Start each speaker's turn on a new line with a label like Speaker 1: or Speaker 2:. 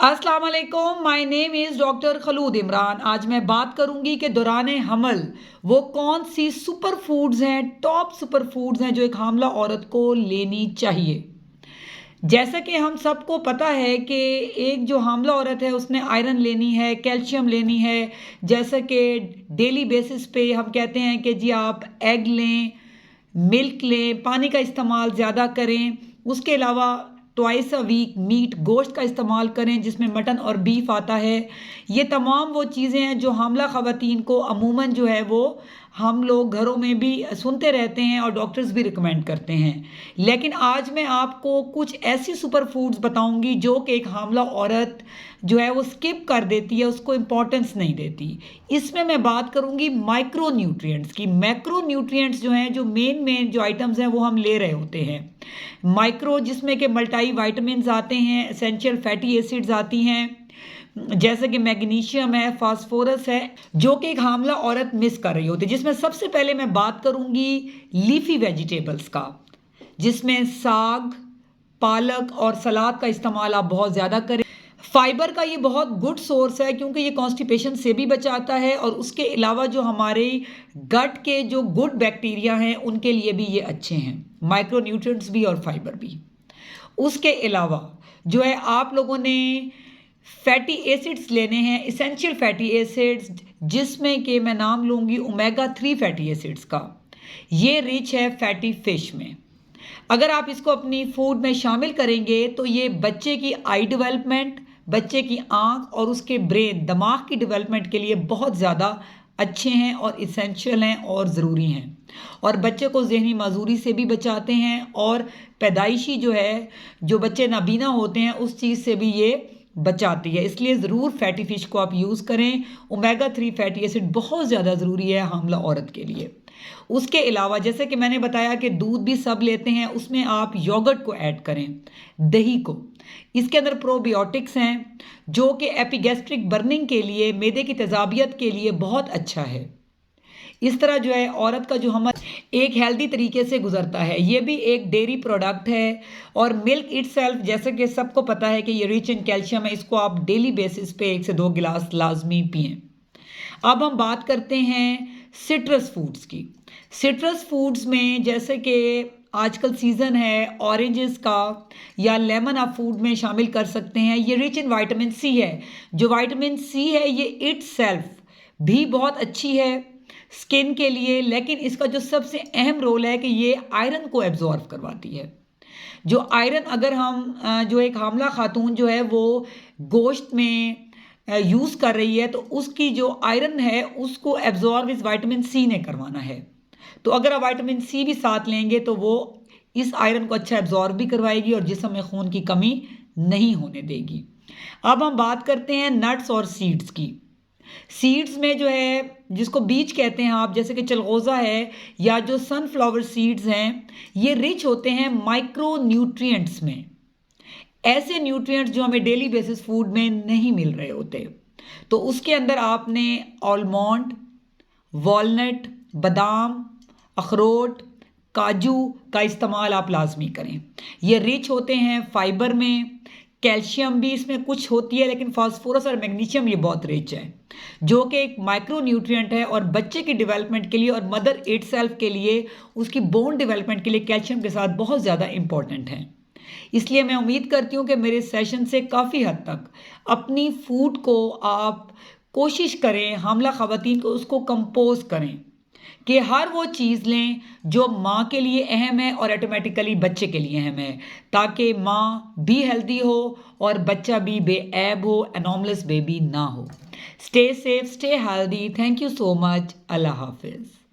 Speaker 1: अस्सलाम वालेकुम, my name is doctor Khalood Imran. आज मैं बात करूंगी कि दौरान हमल वो कौन सी सुपर फूड्स हैं, टॉप सुपर फूड्स हैं जो एक हामला औरत को लेनी चाहिए। जैसा कि हम सबको पता है कि एक जो हामला औरत है उसने आयरन लेनी है, कैल्शियम लेनी है। जैसा कि डेली बेसिस पे हम कहते हैं कि जी आप एग लें, मिल्क लें, पानी का इस्तेमाल ज़्यादा करें। उसके अलावा ट्वाइस अ वीक मीट गोश्त का इस्तेमाल करें जिसमें मटन और बीफ आता है। ये तमाम वो चीज़ें हैं जो हामला ख़वातीन को अमूमन जो है वो हम लोग घरों में भी सुनते रहते हैं और डॉक्टर्स भी रिकमेंड करते हैं। लेकिन आज मैं आपको कुछ ऐसी सुपर फूड्स बताऊंगी जो कि एक हामला औरत जो है वो स्किप कर देती है, उसको इम्पोर्टेंस नहीं देती। इसमें मैं बात करूंगी माइक्रो न्यूट्रिएंट्स की। मैक्रो न्यूट्रिएंट्स जो हैं, जो मेन जो आइटम्स हैं वो हम ले रहे होते हैं। माइक्रो जिसमें कि मल्टी वाइटामिन आते हैं, एसेंशियल फैटी एसिड्स आती हैं, जैसे कि मैग्नीशियम है, फास्फोरस है, जो कि एक हामला औरत मिस कर रही होती है। जिसमें सबसे पहले मैं बात करूंगी लीफी वेजिटेबल्स का, जिसमें साग, पालक और सलाद का इस्तेमाल आप बहुत ज़्यादा करें। फाइबर का ये बहुत गुड सोर्स है क्योंकि ये कॉन्स्टिपेशन से भी बचाता है और उसके अलावा जो हमारे गट के जो गुड बैक्टीरिया हैं उनके लिए भी ये अच्छे हैं, माइक्रो न्यूट्रिएंट्स भी और फाइबर भी। उसके अलावा जो है आप लोगों ने फैटी एसिड्स लेने हैं, इसेंशियल फैटी एसिड्स, जिसमें कि मैं नाम लूँगी ओमेगा 3 फैटी एसिड्स का। ये रिच है फैटी फिश में। अगर आप इसको अपनी फूड में शामिल करेंगे तो ये बच्चे की आई डेवलपमेंट, बच्चे की आँख और उसके ब्रेन दिमाग की डेवलपमेंट के लिए बहुत ज़्यादा अच्छे हैं और इसेंशियल हैं और ज़रूरी हैं। और बच्चे को ज़हनी माजूरी से भी बचाते हैं और पैदाइशी जो है, जो बच्चे नाबीना होते हैं उस चीज़ से भी ये बचाती है। इसलिए ज़रूर फैटी फ़िश को आप यूज़ करें। ओमेगा 3 फैटी एसिड बहुत ज़्यादा ज़रूरी है हामला औरत के लिए। उसके अलावा जैसे कि मैंने बताया कि दूध भी सब लेते हैं, उसमें आप योगर्ट को ऐड करें, दही को। इसके अंदर प्रोबायोटिक्स हैं जो कि एपिगैस्ट्रिक बर्निंग के लिए, मैदे की तेज़ाबियत के लिए बहुत अच्छा है। इस तरह जो है औरत का जो हम एक हेल्दी तरीके से गुजरता है। ये भी एक डेयरी प्रोडक्ट है और मिल्क इटसेल्फ जैसे कि सबको पता है कि ये रिच इन कैल्शियम है। इसको आप डेली बेसिस पे 1 से 2 गिलास लाजमी पिएं। अब हम बात करते हैं सिट्रस फूड्स की। सिट्रस फूड्स में जैसे कि आजकल सीज़न है ऑरेंजेस का या लेमन, आप फूड में शामिल कर सकते हैं। ये रिच इन विटामिन सी है। जो विटामिन सी है ये इटसेल्फ भी बहुत अच्छी है स्किन के लिए, लेकिन इसका जो सबसे अहम रोल है कि ये आयरन को एब्जॉर्ब करवाती है। जो आयरन अगर हम जो एक हामला खातून जो है वो गोश्त में यूज़ कर रही है तो उसकी जो आयरन है उसको एब्जॉर्ब इस विटामिन सी ने करवाना है। तो अगर आप विटामिन सी भी साथ लेंगे तो वो इस आयरन को अच्छा एब्जॉर्ब भी करवाएगी और जिस्म में खून की कमी नहीं होने देगी। अब हम बात करते हैं नट्स और सीड्स की। सीड्स में जो है जिसको बीज कहते हैं आप, जैसे कि चलगोज़ा है या जो सनफ्लावर सीड्स हैं, ये रिच होते हैं माइक्रो न्यूट्रिएंट्स में, ऐसे न्यूट्रिएंट्स जो हमें डेली बेसिस फूड में नहीं मिल रहे होते। तो उसके अंदर आपने आलमंड, वॉलनट, बादाम, अखरोट, काजू का इस्तेमाल आप लाजमी करें। ये रिच होते हैं फाइबर में, कैल्शियम भी इसमें कुछ होती है, लेकिन फास्फोरस और मैग्नीशियम ये बहुत रिच है, जो कि एक माइक्रो न्यूट्रिएंट है और बच्चे की डेवलपमेंट के लिए और मदर इटसेल्फ के लिए, उसकी बोन डेवलपमेंट के लिए कैल्शियम के साथ बहुत ज़्यादा इंपॉर्टेंट है। इसलिए मैं उम्मीद करती हूँ कि मेरे सेशन से काफ़ी हद तक अपनी फूड को आप कोशिश करें, हामला ख़वातीन को उसको कंपोज करें कि हर वो चीज़ लें जो माँ के लिए अहम है और ऑटोमेटिकली बच्चे के लिए अहम है, ताकि माँ भी हेल्दी हो और बच्चा भी बेऐब हो, एनॉर्मलस बेबी ना हो। Stay safe, stay healthy. Thank you so much. अल्लाह हाफिज़।